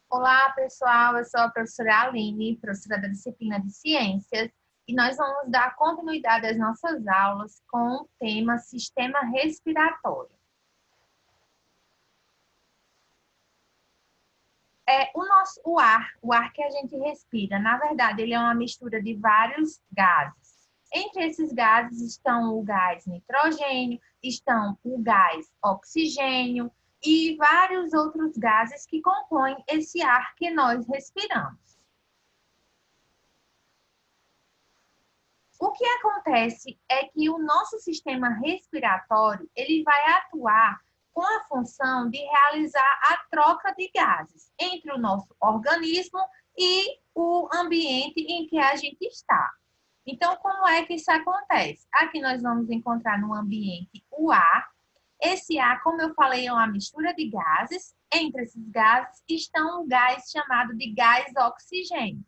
Olá, pessoal. Eu sou a professora Aline, professora da disciplina de Ciências, e nós vamos dar continuidade às nossas aulas com o tema Sistema Respiratório. O ar que a gente respira, na verdade, ele é uma mistura de vários gases. Entre esses gases estão o gás nitrogênio, estão o gás oxigênio e vários outros gases que compõem esse ar que nós respiramos. O que acontece é que o nosso sistema respiratório, ele vai atuar com a função de realizar a troca de gases entre o nosso organismo e o ambiente em que a gente está. Então, como é que isso acontece? Aqui nós vamos encontrar no ambiente o ar. Esse ar, como eu falei, é uma mistura de gases. Entre esses gases estão o gás chamado de gás oxigênio.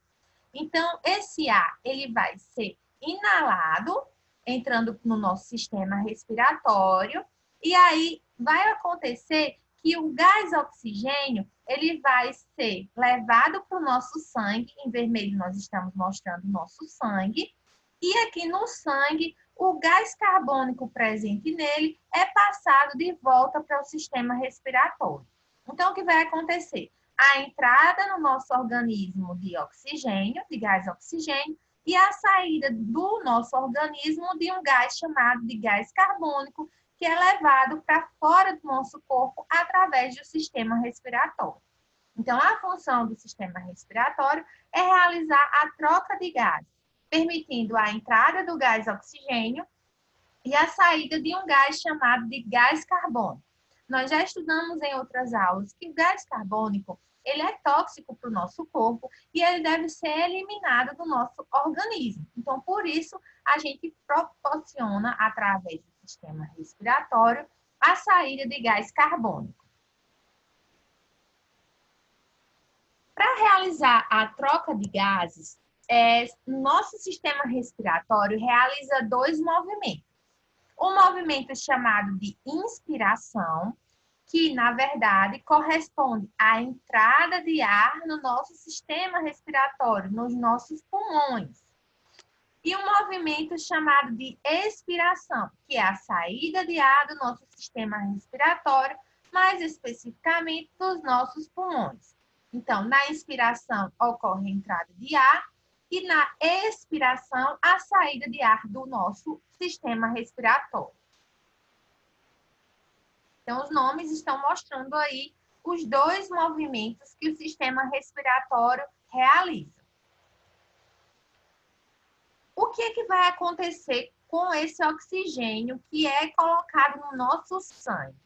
Então, esse ar, ele vai ser inalado, entrando no nosso sistema respiratório, e aí vai acontecer que o gás oxigênio, ele vai ser levado para o nosso sangue, em vermelho nós estamos mostrando o nosso sangue, e aqui no sangue, o gás carbônico presente nele é passado de volta para o sistema respiratório. Então, o que vai acontecer? A entrada no nosso organismo de oxigênio, de gás oxigênio, e a saída do nosso organismo de um gás chamado de gás carbônico, que é levado para fora do nosso corpo através do sistema respiratório. Então, a função do sistema respiratório é realizar a troca de gases, permitindo a entrada do gás oxigênio e a saída de um gás chamado de gás carbônico. Nós já estudamos em outras aulas que o gás carbônico ele é tóxico para o nosso corpo e ele deve ser eliminado do nosso organismo. Então, por isso, a gente proporciona, através do sistema respiratório, a saída de gás carbônico. Para realizar a troca de gases, nosso sistema respiratório realiza dois movimentos. Um movimento chamado de inspiração, que, na verdade, corresponde à entrada de ar no nosso sistema respiratório, nos nossos pulmões. E um movimento chamado de expiração, que é a saída de ar do nosso sistema respiratório, mais especificamente dos nossos pulmões. Então, na inspiração ocorre a entrada de ar e na expiração a saída de ar do nosso sistema respiratório. Então, os nomes estão mostrando aí os dois movimentos que o sistema respiratório realiza. O que vai acontecer com esse oxigênio que é colocado no nosso sangue?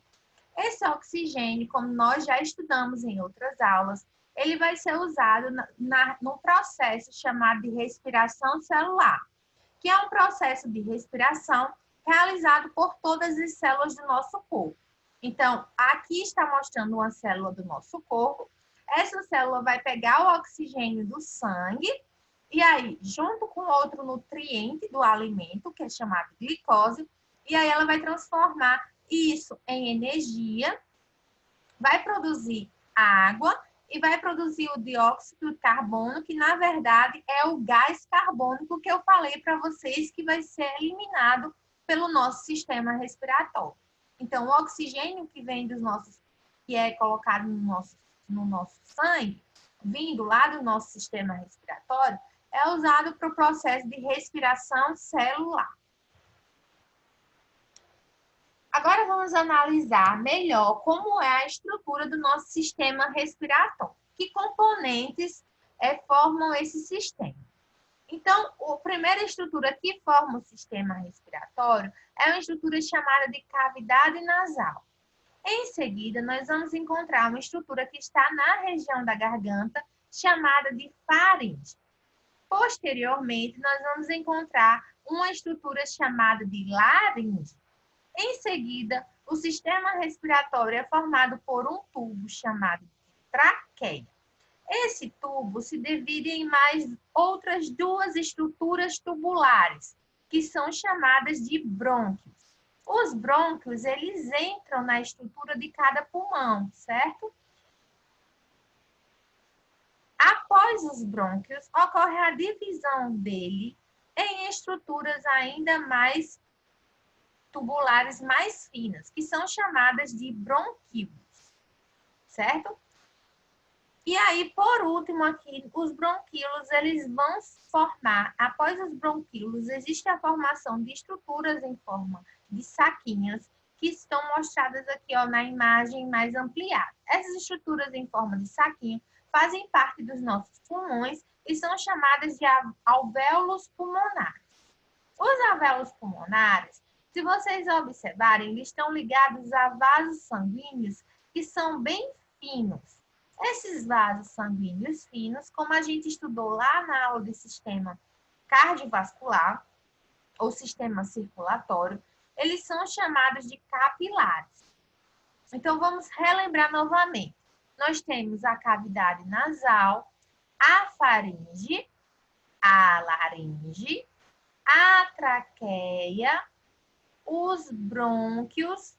Esse oxigênio, como nós já estudamos em outras aulas, ele vai ser usado no processo chamado de respiração celular, que é um processo de respiração realizado por todas as células do nosso corpo. Então, aqui está mostrando uma célula do nosso corpo. Essa célula vai pegar o oxigênio do sangue e aí, junto com outro nutriente do alimento, que é chamado glicose, e aí ela vai transformar isso em energia, vai produzir água e vai produzir o dióxido de carbono, que na verdade é o gás carbônico que eu falei para vocês que vai ser eliminado pelo nosso sistema respiratório. Então, o oxigênio que vem dos nossos, que é colocado no nosso sangue, vindo lá do nosso sistema respiratório, é usado para o processo de respiração celular. Agora vamos analisar melhor como é a estrutura do nosso sistema respiratório. Que componentes formam esse sistema? Então, a primeira estrutura que forma o sistema respiratório é uma estrutura chamada de cavidade nasal. Em seguida, nós vamos encontrar uma estrutura que está na região da garganta, chamada de faringe. Posteriormente, nós vamos encontrar uma estrutura chamada de laringe. Em seguida, o sistema respiratório é formado por um tubo chamado de traqueia. Esse tubo se divide em mais outras duas estruturas tubulares, que são chamadas de brônquios. Os brônquios, eles entram na estrutura de cada pulmão, certo? Após os brônquios, ocorre a divisão dele em estruturas ainda mais tubulares mais finas, que são chamadas de bronquíolos, certo? E aí, por último aqui, os bronquíolos, eles vão formar, após os bronquíolos, existe a formação de estruturas em forma de saquinhas, que estão mostradas aqui, ó, na imagem mais ampliada. Essas estruturas em forma de saquinho fazem parte dos nossos pulmões e são chamadas de alvéolos pulmonares. Os alvéolos pulmonares, se vocês observarem, eles estão ligados a vasos sanguíneos que são bem finos. Esses vasos sanguíneos finos, como a gente estudou lá na aula de sistema cardiovascular ou sistema circulatório, eles são chamados de capilares. Então, vamos relembrar novamente. Nós temos a cavidade nasal, a faringe, a laringe, a traqueia, os brônquios,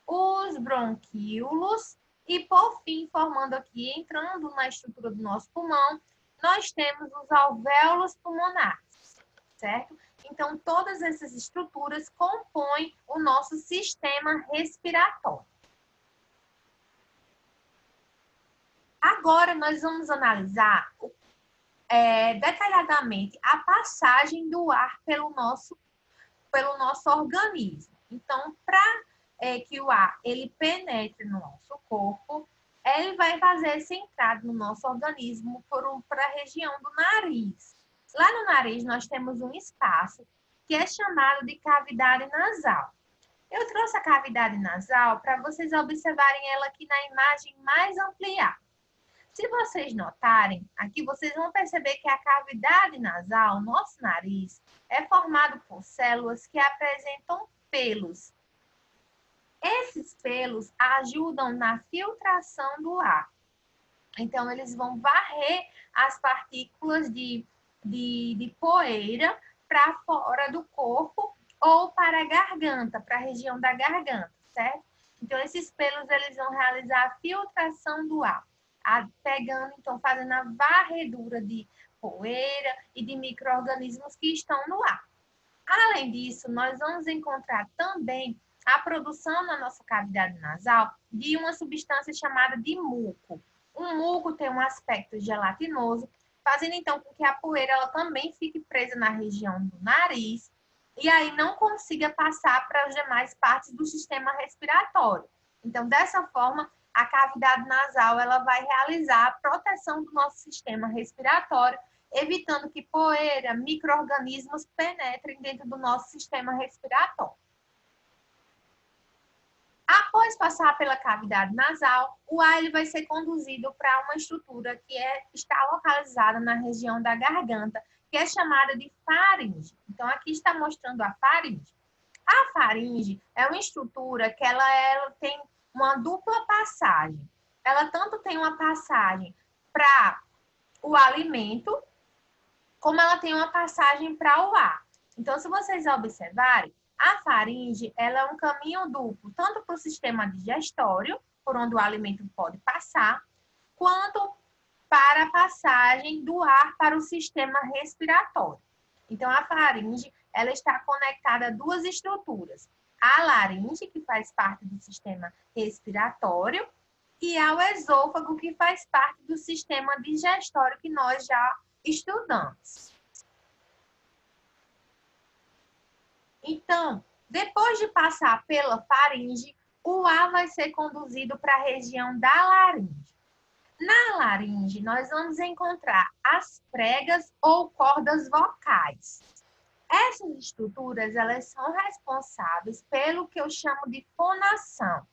os bronquíolos e, por fim, formando aqui, entrando na estrutura do nosso pulmão, nós temos os alvéolos pulmonares, certo? Então, todas essas estruturas compõem o nosso sistema respiratório. Agora, nós vamos analisar detalhadamente a passagem do ar pelo nosso organismo. Então, para que o ar ele penetre no nosso corpo, ele vai fazer essa entrada no nosso organismo para a região do nariz. Lá no nariz, nós temos um espaço que é chamado de cavidade nasal. Eu trouxe a cavidade nasal para vocês observarem ela aqui na imagem mais ampliada. Se vocês notarem, aqui vocês vão perceber que a cavidade nasal, nosso nariz, é formado por células que apresentam pelos. Esses pelos ajudam na filtração do ar. Então, eles vão varrer as partículas de poeira para fora do corpo ou para a garganta, para a região da garganta, certo? Então, esses pelos, eles vão realizar a filtração do ar, pegando, então, fazendo a varredura de poeira e de micro-organismos que estão no ar. Além disso, nós vamos encontrar também a produção na nossa cavidade nasal de uma substância chamada de muco. O muco tem um aspecto gelatinoso, fazendo então com que a poeira ela também fique presa na região do nariz e aí não consiga passar para as demais partes do sistema respiratório. Então, dessa forma, a cavidade nasal ela vai realizar a proteção do nosso sistema respiratório, evitando que poeira, micro-organismos penetrem dentro do nosso sistema respiratório. Após passar pela cavidade nasal, o ar ele vai ser conduzido para uma estrutura que está localizada na região da garganta, que é chamada de faringe. Então, aqui está mostrando a faringe. A faringe é uma estrutura que ela tem uma dupla passagem. Ela tanto tem uma passagem para o alimento, como ela tem uma passagem para o ar. Então, se vocês observarem, a faringe ela é um caminho duplo, tanto para o sistema digestório, por onde o alimento pode passar, quanto para a passagem do ar para o sistema respiratório. Então, a faringe ela está conectada a duas estruturas. A laringe, que faz parte do sistema respiratório, e ao esôfago, que faz parte do sistema digestório, que nós já estudamos. Então, depois de passar pela faringe, o ar vai ser conduzido para a região da laringe. Na laringe, nós vamos encontrar as pregas ou cordas vocais. Essas estruturas, elas são responsáveis pelo que eu chamo de fonação,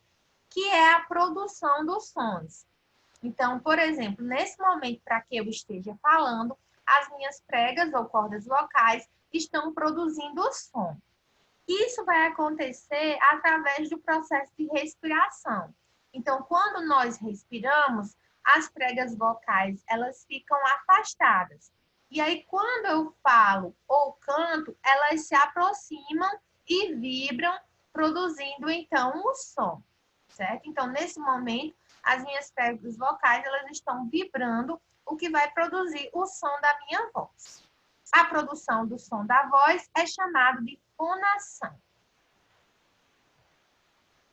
que é a produção dos sons. Então, por exemplo, nesse momento, para que eu esteja falando, as minhas pregas ou cordas vocais estão produzindo o som. Isso vai acontecer através do processo de respiração. Então, quando nós respiramos, as pregas vocais, elas ficam afastadas. E aí, quando eu falo ou canto, elas se aproximam e vibram, produzindo, então, o som, certo? Então, nesse momento, as minhas pregas vocais, elas estão vibrando, o que vai produzir o som da minha voz. A produção do som da voz é chamado de fonação.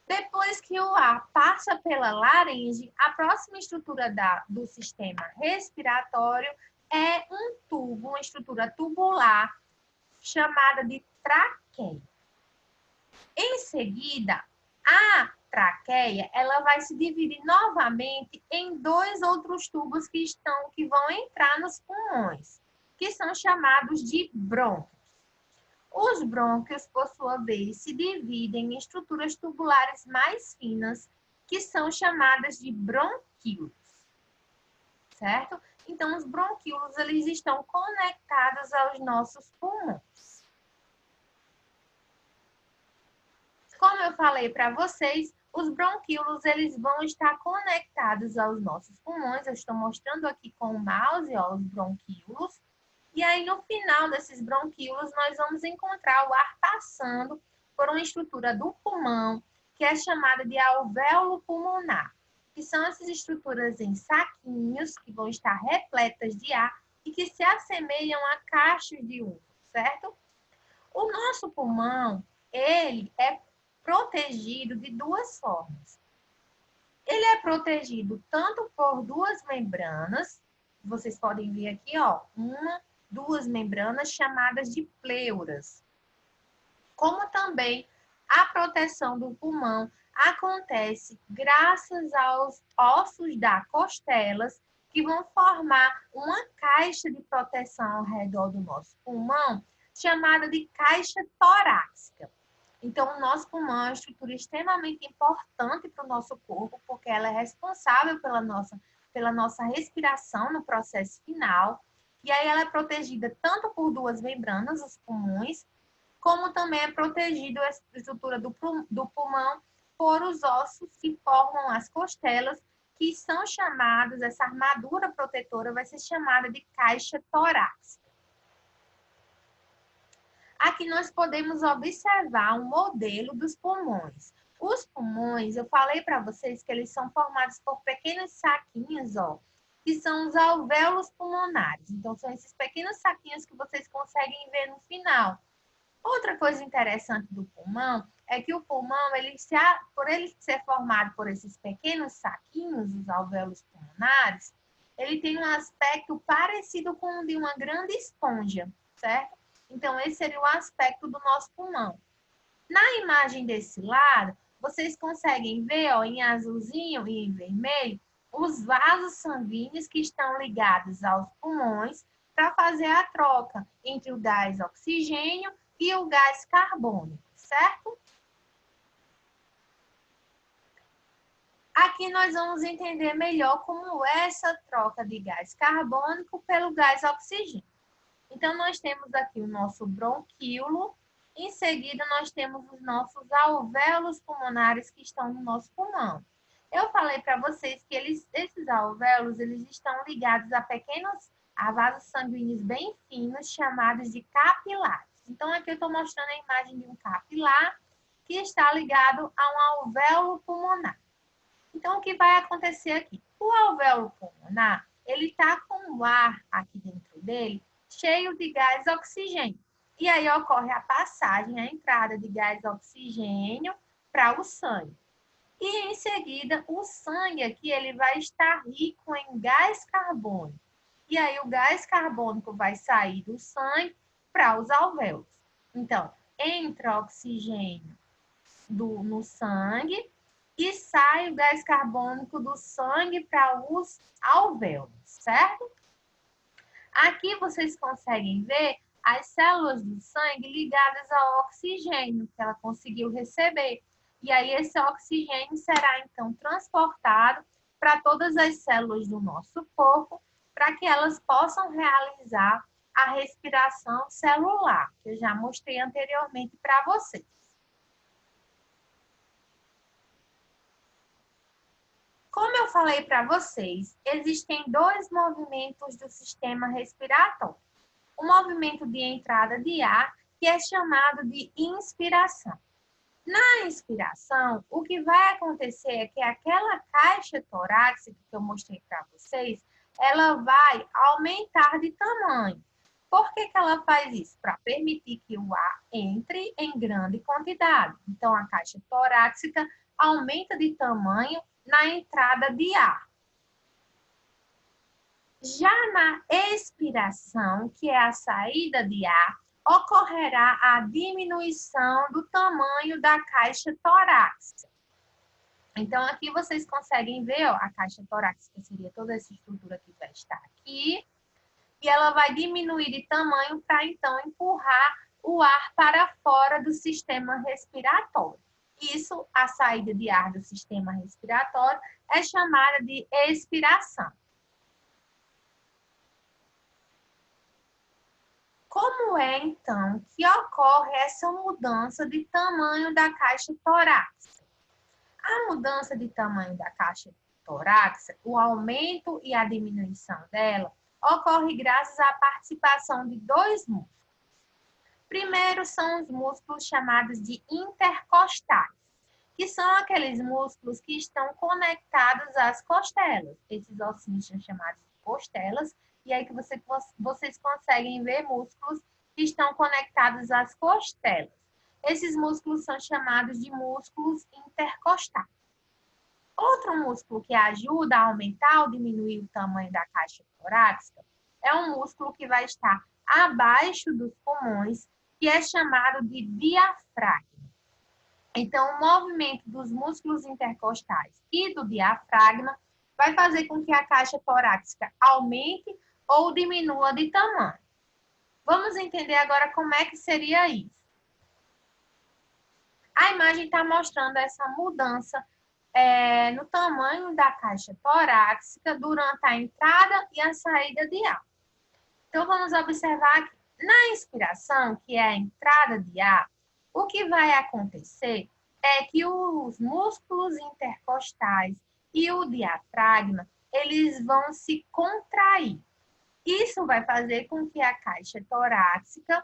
Depois que o ar passa pela laringe, a próxima estrutura do sistema respiratório é um tubo, uma estrutura tubular, chamada de traqueia. Em seguida, a traqueia ela vai se dividir novamente em dois outros tubos que vão entrar nos pulmões, que são chamados de brônquios. Os brônquios, por sua vez, se dividem em estruturas tubulares mais finas, que são chamadas de bronquíolos, certo? Então, os bronquíolos, eles estão conectados aos nossos pulmões. Como eu falei para vocês, os bronquíolos, eles vão estar conectados aos nossos pulmões. Eu estou mostrando aqui com o mouse, ó, os bronquíolos. E aí, no final desses bronquíolos, nós vamos encontrar o ar passando por uma estrutura do pulmão, que é chamada de alvéolo pulmonar, que são essas estruturas em saquinhos, que vão estar repletas de ar e que se assemelham a caixas de uva, certo? O nosso pulmão, ele é protegido de duas formas. Ele é protegido tanto por duas membranas, vocês podem ver aqui, ó, duas membranas chamadas de pleuras. Como também a proteção do pulmão acontece graças aos ossos da costelas, que vão formar uma caixa de proteção ao redor do nosso pulmão, chamada de caixa torácica. Então, o nosso pulmão é uma estrutura extremamente importante para o nosso corpo, porque ela é responsável pela nossa respiração no processo final. E aí ela é protegida tanto por duas membranas, os pulmões, como também é protegida a estrutura do pulmão por os ossos que formam as costelas, que são chamados, essa armadura protetora vai ser chamada de caixa torácica. Aqui nós podemos observar um modelo dos pulmões. Os pulmões, eu falei para vocês que eles são formados por pequenos saquinhos, ó, que são os alvéolos pulmonares. Então, são esses pequenos saquinhos que vocês conseguem ver no final. Outra coisa interessante do pulmão é que o pulmão, por ele ser formado por esses pequenos saquinhos, os alvéolos pulmonares, ele tem um aspecto parecido com o de uma grande esponja, certo? Então, esse seria o aspecto do nosso pulmão. Na imagem desse lado, vocês conseguem ver, ó, em azulzinho e em vermelho, os vasos sanguíneos que estão ligados aos pulmões para fazer a troca entre o gás oxigênio e o gás carbônico, certo? Aqui nós vamos entender melhor como é essa troca de gás carbônico pelo gás oxigênio. Então, nós temos aqui o nosso bronquíolo, em seguida nós temos os nossos alvéolos pulmonares que estão no nosso pulmão. Eu falei para vocês que esses alvéolos, eles estão ligados a vasos sanguíneos bem finos, chamados de capilares. Então, aqui eu estou mostrando a imagem de um capilar que está ligado a um alvéolo pulmonar. Então, o que vai acontecer aqui? O alvéolo pulmonar, ele está com o ar aqui dentro dele, cheio de gás oxigênio. E aí ocorre a passagem, a entrada de gás oxigênio para o sangue. E em seguida, o sangue aqui ele vai estar rico em gás carbônico. E aí o gás carbônico vai sair do sangue para os alvéolos. Então, entra oxigênio no sangue e sai o gás carbônico do sangue para os alvéolos, certo? Aqui vocês conseguem ver as células do sangue ligadas ao oxigênio que ela conseguiu receber. E aí esse oxigênio será então transportado para todas as células do nosso corpo, para que elas possam realizar a respiração celular, que eu já mostrei anteriormente para vocês. Como eu falei para vocês, existem dois movimentos do sistema respiratório. O movimento de entrada de ar, que é chamado de inspiração. Na inspiração, o que vai acontecer é que aquela caixa torácica que eu mostrei para vocês, ela vai aumentar de tamanho. Por que que ela faz isso? Para permitir que o ar entre em grande quantidade. Então, a caixa torácica aumenta de tamanho na entrada de ar. Já na expiração, que é a saída de ar, ocorrerá a diminuição do tamanho da caixa torácica. Então, aqui vocês conseguem ver, ó, a caixa torácica seria toda essa estrutura que vai estar aqui, e ela vai diminuir de tamanho para, então, empurrar o ar para fora do sistema respiratório. Isso, a saída de ar do sistema respiratório, é chamada de expiração. Como é, então, que ocorre essa mudança de tamanho da caixa torácica? A mudança de tamanho da caixa torácica, o aumento e a diminuição dela, ocorre graças à participação de dois músculos. Primeiro são os músculos chamados de intercostais, que são aqueles músculos que estão conectados às costelas. Esses ossinhos são chamados de costelas, e aí que vocês conseguem ver músculos que estão conectados às costelas. Esses músculos são chamados de músculos intercostais. Outro músculo que ajuda a aumentar ou diminuir o tamanho da caixa torácica é um músculo que vai estar abaixo dos pulmões, que é chamado de diafragma. Então, o movimento dos músculos intercostais e do diafragma vai fazer com que a caixa torácica aumente ou diminua de tamanho. Vamos entender agora como é que seria isso. A imagem está mostrando essa mudança no tamanho da caixa torácica durante a entrada e a saída de ar. Então, vamos observar que na inspiração, que é a entrada de ar, o que vai acontecer é que os músculos intercostais e o diafragma, eles vão se contrair. Isso vai fazer com que a caixa torácica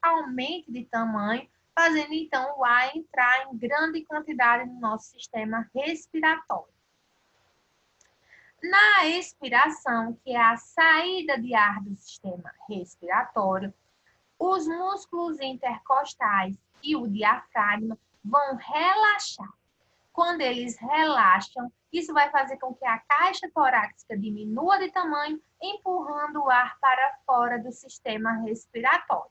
aumente de tamanho, fazendo então o ar entrar em grande quantidade no nosso sistema respiratório. Na expiração, que é a saída de ar do sistema respiratório, os músculos intercostais e o diafragma vão relaxar. Quando eles relaxam, isso vai fazer com que a caixa torácica diminua de tamanho, empurrando o ar para fora do sistema respiratório.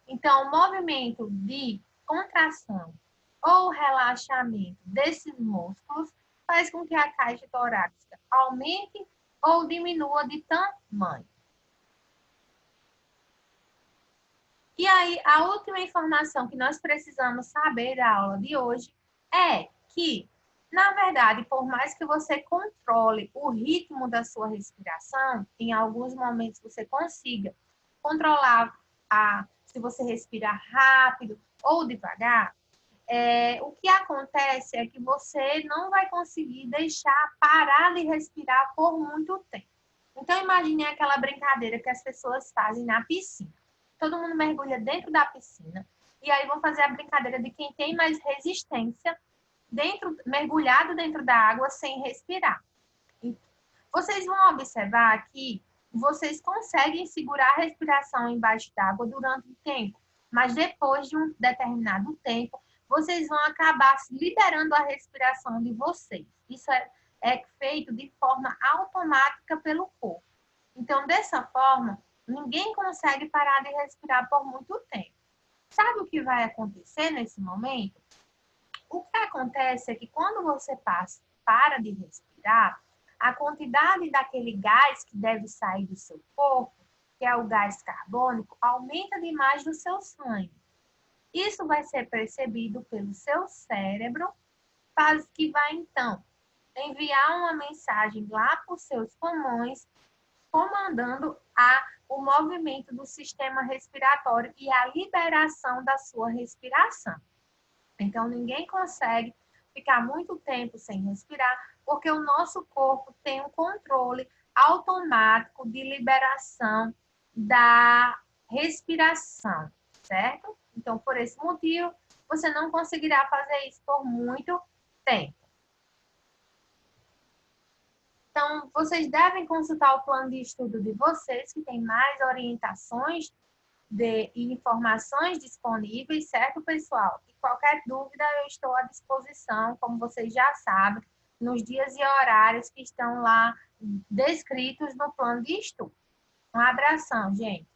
Então, o movimento de contração ou relaxamento desses músculos faz com que a caixa torácica aumente ou diminua de tamanho. E aí, a última informação que nós precisamos saber da aula de hoje é que, na verdade, por mais que você controle o ritmo da sua respiração, em alguns momentos você consiga controlar se você respirar rápido ou devagar, o que acontece é que você não vai conseguir parar de respirar por muito tempo. Então, imagine aquela brincadeira que as pessoas fazem na piscina. Todo mundo mergulha dentro da piscina e aí vão fazer a brincadeira de quem tem mais resistência mergulhado dentro da água sem respirar. Vocês vão observar que vocês conseguem segurar a respiração embaixo d'água durante um tempo, mas depois de um determinado tempo, vocês vão acabar liberando a respiração de vocês. Isso é feito de forma automática pelo corpo. Então, dessa forma, ninguém consegue parar de respirar por muito tempo. Sabe o que vai acontecer nesse momento? O que acontece é que quando você para de respirar, a quantidade daquele gás que deve sair do seu corpo, que é o gás carbônico, aumenta demais no seu sangue. Isso vai ser percebido pelo seu cérebro, que vai então enviar uma mensagem lá para os seus pulmões, comandando o movimento do sistema respiratório e a liberação da sua respiração. Então, ninguém consegue ficar muito tempo sem respirar, porque o nosso corpo tem um controle automático de liberação da respiração, certo? Então, por esse motivo, você não conseguirá fazer isso por muito tempo. Então, vocês devem consultar o plano de estudo de vocês, que tem mais orientações e informações disponíveis, certo, pessoal? E qualquer dúvida, eu estou à disposição, como vocês já sabem, nos dias e horários que estão lá descritos no plano de estudo. Um abração, gente.